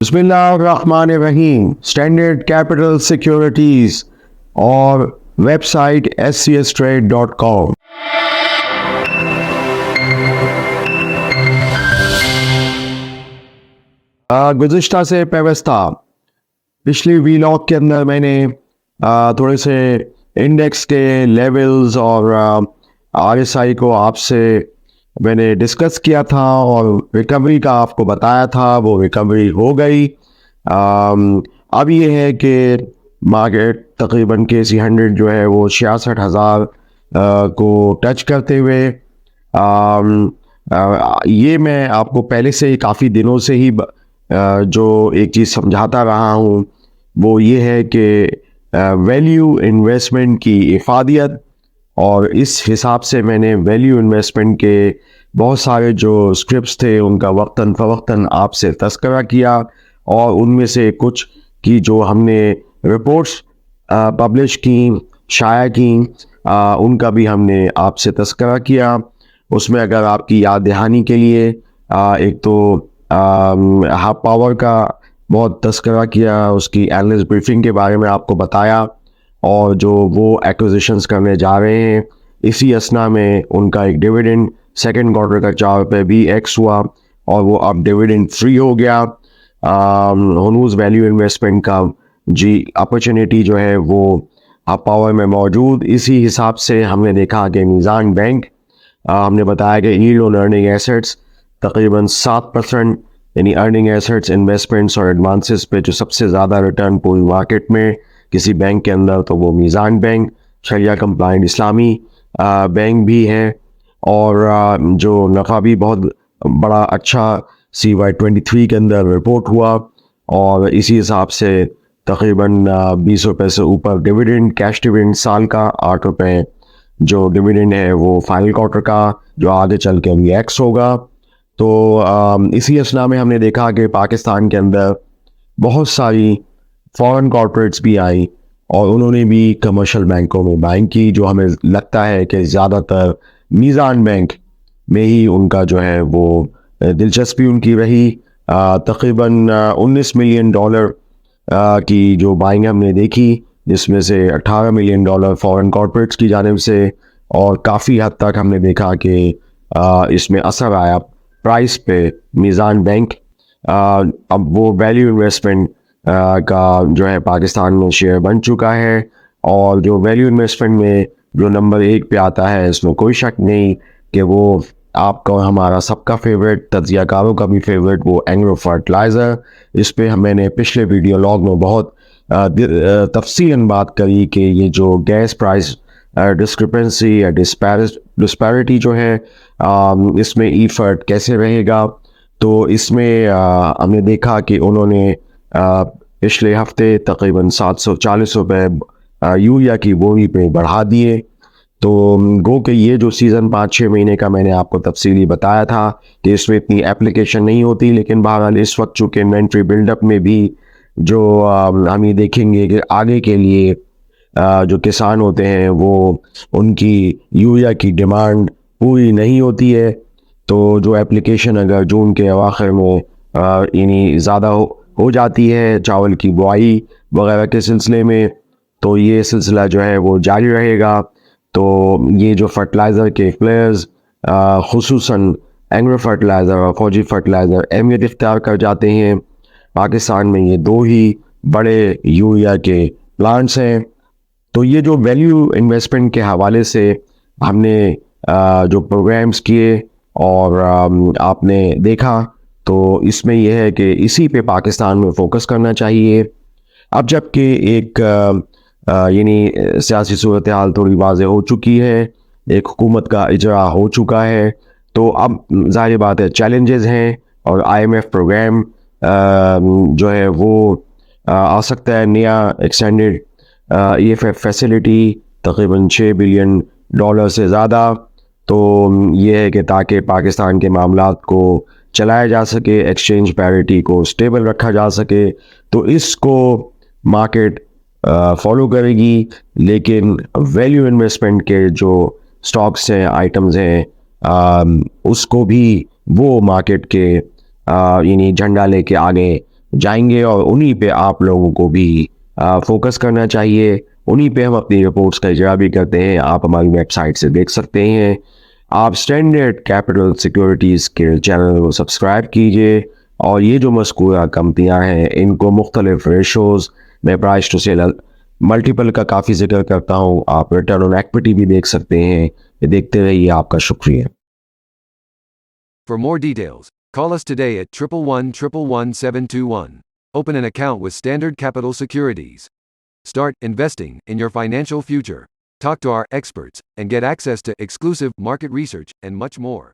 बिस्मिल्लाहिर्रहमानिर्रहीम। Standard capital securities और website scstrade.com। गुज़िश्ता से पेवस्ता पिछली वीलॉग के अंदर मैंने थोड़े से इंडेक्स के लेवल्स और RSI को आपसे मैंने डिस्कस किया था और रिकवरी का आपको बताया था, वो रिकवरी हो गई। अब ये है कि मार्केट तकरीबन KC 100 जो है वो 66,000 को टच करते हुए ये मैं आपको पहले से ही काफ़ी दिनों से ही जो एक चीज़ समझाता रहा हूँ वो ये है कि वैल्यू इन्वेस्टमेंट की इफादियत, और इस हिसाब से मैंने वैल्यू इन्वेस्टमेंट के बहुत सारे जो स्क्रिप्ट्स थे उनका वक्तन फ़वक्तन आपसे तज़किरा किया, और उनमें से कुछ की जो हमने रिपोर्ट्स पब्लिश की, शाया की, उनका भी हमने आपसे तज़किरा किया। उसमें अगर आपकी याद दहानी के लिए एक तो हाफ पावर का बहुत तज़किरा किया, उसकी एनालिस्ट ब्रीफिंग के बारे में आपको बताया, और जो वो एक्विजिशंस करने जा रहे हैं इसी असना में उनका एक डिविडेंड सेकेंड क्वार्टर का 4 रुपये भी एक्स हुआ और वो अब डिविडेंड फ्री हो गया। हनूज़ वैल्यू इन्वेस्टमेंट का जी अपॉर्चुनिटी जो है वो अब पावर में मौजूद। इसी हिसाब से हमने देखा कि मीज़ान बैंक हमने बताया कि यील्ड ऑन अर्निंग एसेट्स तकरीबन 7%, यानी अर्निंग एसेट्स, इन्वेस्टमेंट्स और एडवांसेस पे जो सबसे ज़्यादा रिटर्न पूरी मार्केट में किसी बैंक के अंदर तो वो मीज़ान बैंक, शरिया कंप्लाइंट इस्लामी बैंक भी है। और जो नफ़ा भी बहुत बड़ा अच्छा CY 23 के अंदर रिपोर्ट हुआ, और इसी हिसाब से तकरीबन 20 रुपये से ऊपर डिविडेंड, कैश डिविडेंड साल का 8 रुपये जो डिविडेंड है वो फाइनल क्वार्टर का जो आगे चल के अभी एक्स होगा। तो इसी असना में हमने देखा कि पाकिस्तान के अंदर बहुत सारी फॉरेन कॉर्पोरेट्स भी आई और उन्होंने भी कमर्शियल बैंकों में बाइंग की, जो हमें लगता है कि ज़्यादातर मीज़ान बैंक में ही उनका जो है वो दिलचस्पी उनकी रही। तकरीबन $19 मिलियन की जो बाइंग हमने देखी, जिसमें से $18 मिलियन फॉरेन कॉर्पोरेट्स की जानिब से, और काफ़ी हद तक हमने देखा कि इसमें असर आया प्राइस पे मीज़ान बैंक। अब वो वैल्यू इन्वेस्टमेंट का जो है पाकिस्तान में शेयर बन चुका है, और जो वैल्यू इन्वेस्टमेंट में जो नंबर 1 पे आता है इसमें कोई शक नहीं कि वो आपका और हमारा सबका फेवरेट, तज्जियाकारों का भी फेवरेट, वो एंग्रो फर्टिलाइज़र। इस पे मैंने पिछले वीडियो लॉग में बहुत तफसीलन बात करी कि ये जो गैस प्राइस डिस्क्रिपेंसी या डिस्पैरिटी जो है इसमें ईफर्ट कैसे रहेगा। तो इसमें हमने देखा कि उन्होंने पिछले हफ्ते तकरीबन 740 रुपये यूरिया की बोरी पे बढ़ा दिए। तो गो के ये जो सीज़न 5-6 महीने का मैंने आपको तफसीली बताया था कि इसमें इतनी एप्लीकेशन नहीं होती, लेकिन बहरहाल इस वक्त चूँकि इन्वेंट्री बिल्डअप में भी जो हम ये देखेंगे कि आगे के लिए जो किसान होते हैं वो उनकी यूरिया की डिमांड पूरी नहीं होती है। तो जो एप्लीकेशन अगर जून के अवाखिर में यानी ज़्यादा हो जाती है चावल की बुआई वगैरह के सिलसिले में, तो ये सिलसिला जो है वो जारी रहेगा। तो ये जो फर्टिलाइज़र के प्लेयर्स खुसूसन एंग्रो फर्टिलाइज़र और फौजी फर्टिलाइज़र अहमियत इख्तियार कर जाते हैं। पाकिस्तान में ये 2 ही बड़े यूरिया के प्लांट्स हैं। तो ये जो वैल्यू इन्वेस्टमेंट के हवाले से हमने जो प्रोग्राम्स किए और आपने देखा, तो इसमें यह है कि इसी पे पाकिस्तान में फ़ोकस करना चाहिए। अब जबकि एक यानी सियासी सूरत हाल थोड़ी वाज़ेह हो चुकी है, एक हुकूमत का इजरा हो चुका है, तो अब ज़ाहिर बात है चैलेंजेस हैं, और IMF प्रोग्राम जो है वो आ सकता है नया एक्सटेंडेड EFF फैसिलिटी तकरीबन $6 बिलियन से ज़्यादा। तो ये है कि ताकि पाकिस्तान के मामलात को चलाया जा सके, एक्सचेंज पैरिटी को स्टेबल रखा जा सके, तो इसको मार्केट फॉलो करेगी। लेकिन वैल्यू इन्वेस्टमेंट के जो स्टॉक्स हैं, आइटम्स हैं, उसको भी वो मार्केट के यानी झंडा लेके आगे जाएंगे और उन्हीं पे आप लोगों को भी फोकस करना चाहिए। उन्हीं पे हम अपनी रिपोर्ट्स का इजरा भी करते हैं। आप हमारी वेबसाइट से देख सकते हैं। आप स्टैंडर्ड कैपिटल सिक्योरिटीज़ के चैनल को सब्सक्राइब कीजिए और ये जो मज़कूरा कंपनियां हैं इनको मुख्तलिफ रेशोज़ में प्राइस टू सेल मल्टीपल का काफ़ी जिक्र करता हूँ। आप रिटर्न ऑन इक्विटी भी देख सकते हैं। ये देखते रहिए। आपका शुक्रिया। For more details, call us today at 111-111-721. Open an account with Standard Capital Securities. Start investing in your financial future. Talk to our experts and get access to exclusive market research and much more.